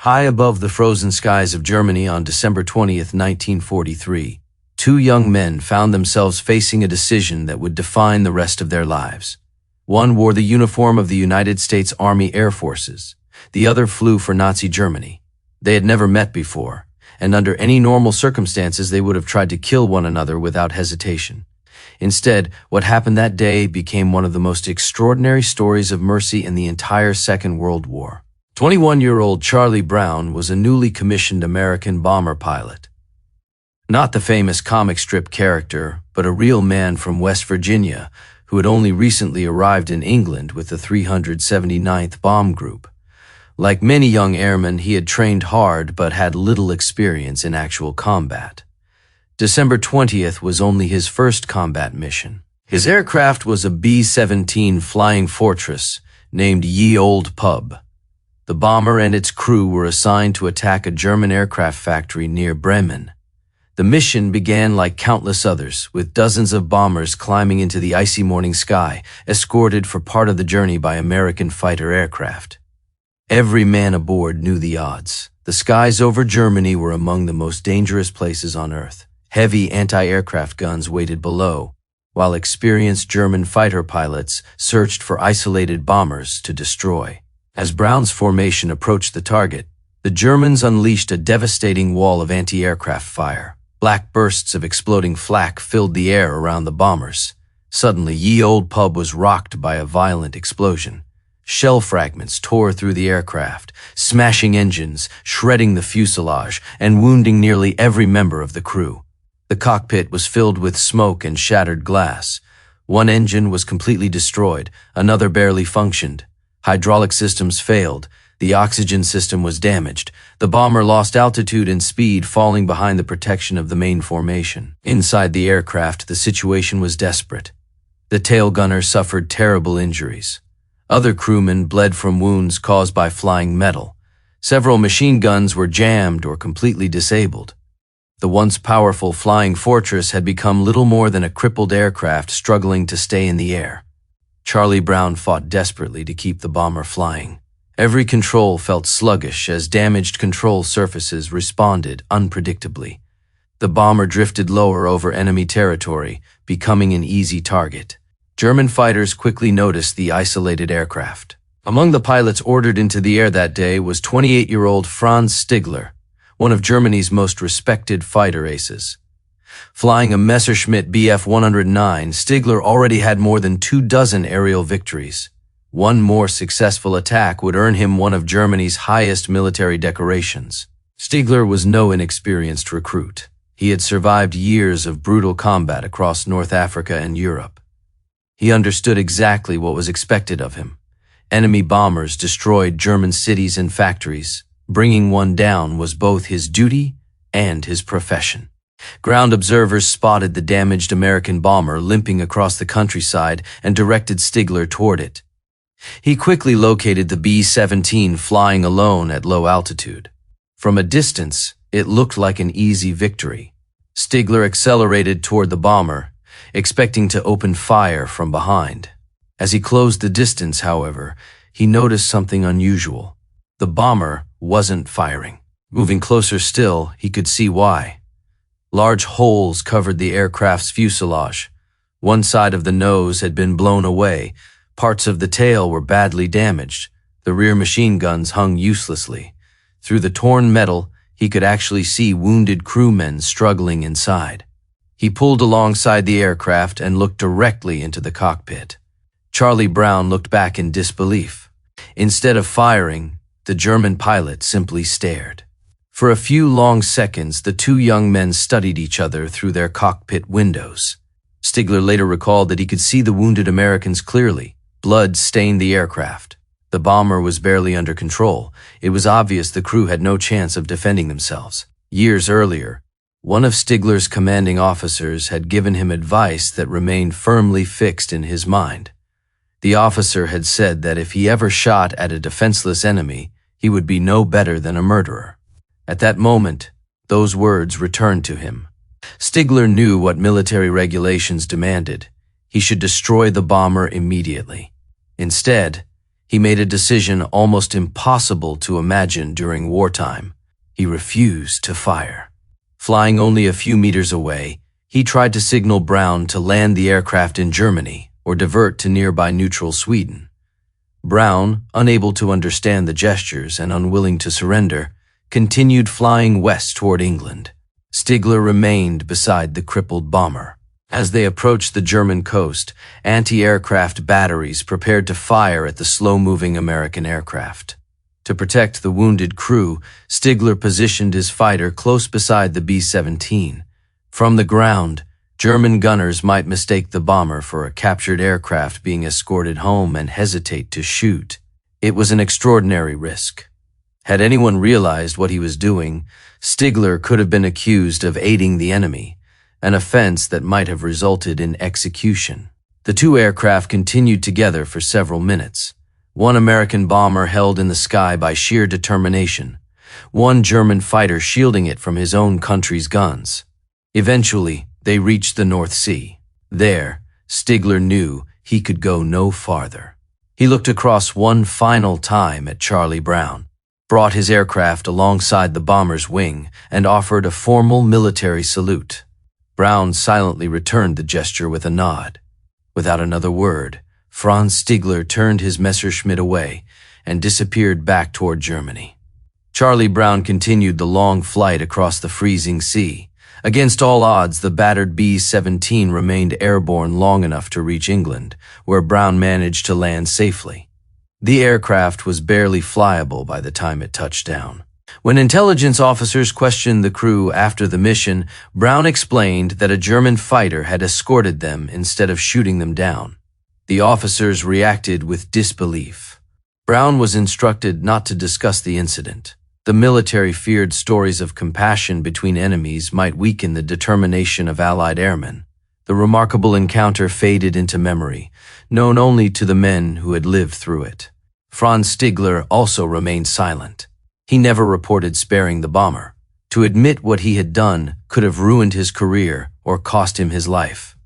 High above the frozen skies of Germany on December 20th, 1943, two young men found themselves facing a decision that would define the rest of their lives. One wore the uniform of the United States Army Air Forces. The other flew for Nazi Germany. They had never met before, and under any normal circumstances they would have tried to kill one another without hesitation. Instead, what happened that day became one of the most extraordinary stories of mercy in the entire Second World War. 21-year-old Charlie Brown was a newly commissioned American bomber pilot. Not the famous comic strip character, but a real man from West Virginia who had only recently arrived in England with the 379th Bomb Group. Like many young airmen, he had trained hard but had little experience in actual combat. December 20th was only his first combat mission. His aircraft was a B-17 Flying Fortress named Ye Old Pub. The bomber and its crew were assigned to attack a German aircraft factory near Bremen. The mission began like countless others, with dozens of bombers climbing into the icy morning sky, escorted for part of the journey by American fighter aircraft. Every man aboard knew the odds. The skies over Germany were among the most dangerous places on Earth. Heavy anti-aircraft guns waited below, while experienced German fighter pilots searched for isolated bombers to destroy. As Brown's formation approached the target, the Germans unleashed a devastating wall of anti-aircraft fire. Black bursts of exploding flak filled the air around the bombers. Suddenly, Ye Old Pub was rocked by a violent explosion. Shell fragments tore through the aircraft, smashing engines, shredding the fuselage, and wounding nearly every member of the crew. The cockpit was filled with smoke and shattered glass. One engine was completely destroyed, another barely functioned. Hydraulic systems failed. The oxygen system was damaged. The bomber lost altitude and speed, falling behind the protection of the main formation. Inside the aircraft, the situation was desperate. The tail gunner suffered terrible injuries. Other crewmen bled from wounds caused by flying metal. Several machine guns were jammed or completely disabled. The once powerful Flying Fortress had become little more than a crippled aircraft struggling to stay in the air. Charlie Brown fought desperately to keep the bomber flying. Every control felt sluggish as damaged control surfaces responded unpredictably. The bomber drifted lower over enemy territory, becoming an easy target. German fighters quickly noticed the isolated aircraft. Among the pilots ordered into the air that day was 28-year-old Franz Stigler, one of Germany's most respected fighter aces. Flying a Messerschmitt Bf 109, Stigler already had more than 24 aerial victories. One more successful attack would earn him one of Germany's highest military decorations. Stigler was no inexperienced recruit. He had survived years of brutal combat across North Africa and Europe. He understood exactly what was expected of him. Enemy bombers destroyed German cities and factories. Bringing one down was both his duty and his profession. Ground observers spotted the damaged American bomber limping across the countryside and directed Stigler toward it. He quickly located the B-17 flying alone at low altitude. From a distance, it looked like an easy victory. Stigler accelerated toward the bomber, expecting to open fire from behind. As he closed the distance, however, he noticed something unusual. The bomber wasn't firing. Moving closer still, he could see why. Large holes covered the aircraft's fuselage. One side of the nose had been blown away. Parts of the tail were badly damaged. The rear machine guns hung uselessly. Through the torn metal, he could actually see wounded crewmen struggling inside. He pulled alongside the aircraft and looked directly into the cockpit. Charlie Brown looked back in disbelief. Instead of firing, the German pilot simply stared. For a few long seconds, the two young men studied each other through their cockpit windows. Stigler later recalled that he could see the wounded Americans clearly. Blood stained the aircraft. The bomber was barely under control. It was obvious the crew had no chance of defending themselves. Years earlier, one of Stigler's commanding officers had given him advice that remained firmly fixed in his mind. The officer had said that if he ever shot at a defenseless enemy, he would be no better than a murderer. At that moment, those words returned to him. Stigler knew what military regulations demanded. He should destroy the bomber immediately. Instead, He made a decision almost impossible to imagine during wartime. He refused to fire. Flying only a few meters away, he tried to signal Brown to land the aircraft in Germany or divert to nearby neutral Sweden. Brown, unable to understand the gestures and unwilling to surrender, continued flying west toward England. Stigler remained beside the crippled bomber. As they approached the German coast, anti-aircraft batteries prepared to fire at the slow-moving American aircraft. To protect the wounded crew, Stigler positioned his fighter close beside the B-17. From the ground, German gunners might mistake the bomber for a captured aircraft being escorted home and hesitate to shoot. It was an extraordinary risk. Had anyone realized what he was doing, Stigler could have been accused of aiding the enemy, an offense that might have resulted in execution. The two aircraft continued together for several minutes. One American bomber held in the sky by sheer determination, one German fighter shielding it from his own country's guns. Eventually, they reached the North Sea. There, Stigler knew he could go no farther. He looked across one final time at Charlie Brown, brought his aircraft alongside the bomber's wing, and offered a formal military salute. Brown silently returned the gesture with a nod. Without another word, Franz Stigler turned his Messerschmitt away and disappeared back toward Germany. Charlie Brown continued the long flight across the freezing sea. Against all odds, the battered B-17 remained airborne long enough to reach England, where Brown managed to land safely. The aircraft was barely flyable by the time it touched down. When intelligence officers questioned the crew after the mission, Brown explained that a German fighter had escorted them instead of shooting them down. The officers reacted with disbelief. Brown was instructed not to discuss the incident. The military feared stories of compassion between enemies might weaken the determination of Allied airmen. The remarkable encounter faded into memory, known only to the men who had lived through it. Franz Stigler also remained silent. He never reported sparing the bomber. To admit what he had done could have ruined his career or cost him his life.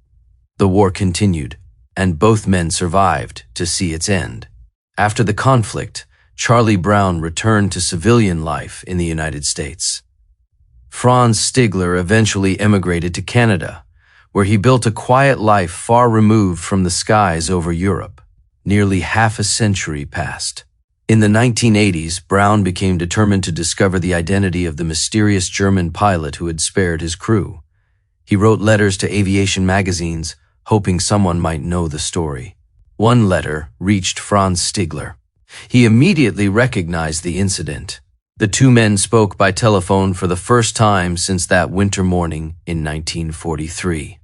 The war continued, and both men survived to see its end. After the conflict, Charlie Brown returned to civilian life in the United States. Franz Stigler eventually emigrated to Canada, where he built a quiet life far removed from the skies over Europe. Nearly half a century passed. In the 1980s, Brown became determined to discover the identity of the mysterious German pilot who had spared his crew. He wrote letters to aviation magazines, hoping someone might know the story. One letter reached Franz Stigler. He immediately recognized the incident. The two men spoke by telephone for the first time since that winter morning in 1943.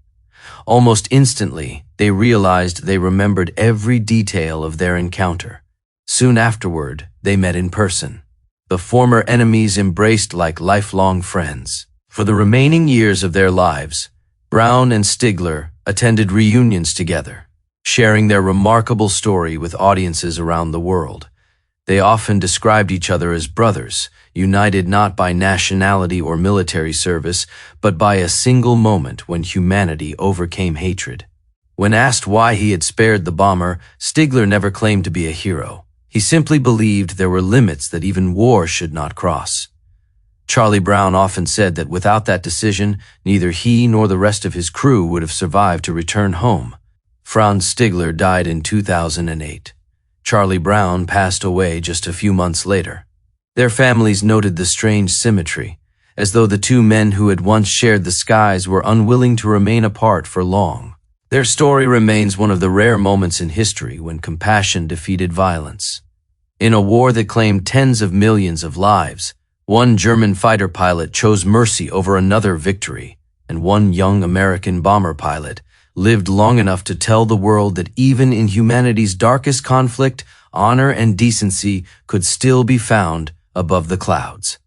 Almost instantly, they realized they remembered every detail of their encounter. Soon afterward, they met in person. The former enemies embraced like lifelong friends. For the remaining years of their lives, Brown and Stigler attended reunions together, sharing their remarkable story with audiences around the world. They often described each other as brothers, united not by nationality or military service, but by a single moment when humanity overcame hatred. When asked why he had spared the bomber, Stigler never claimed to be a hero. He simply believed there were limits that even war should not cross. Charlie Brown often said that without that decision, neither he nor the rest of his crew would have survived to return home. Franz Stigler died in 2008. Charlie Brown passed away just a few months later. Their families noted the strange symmetry, as though the two men who had once shared the skies were unwilling to remain apart for long. Their story remains one of the rare moments in history when compassion defeated violence. In a war that claimed tens of millions of lives, one German fighter pilot chose mercy over another victory, and one young American bomber pilot lived long enough to tell the world that even in humanity's darkest conflict, honor and decency could still be found above the clouds.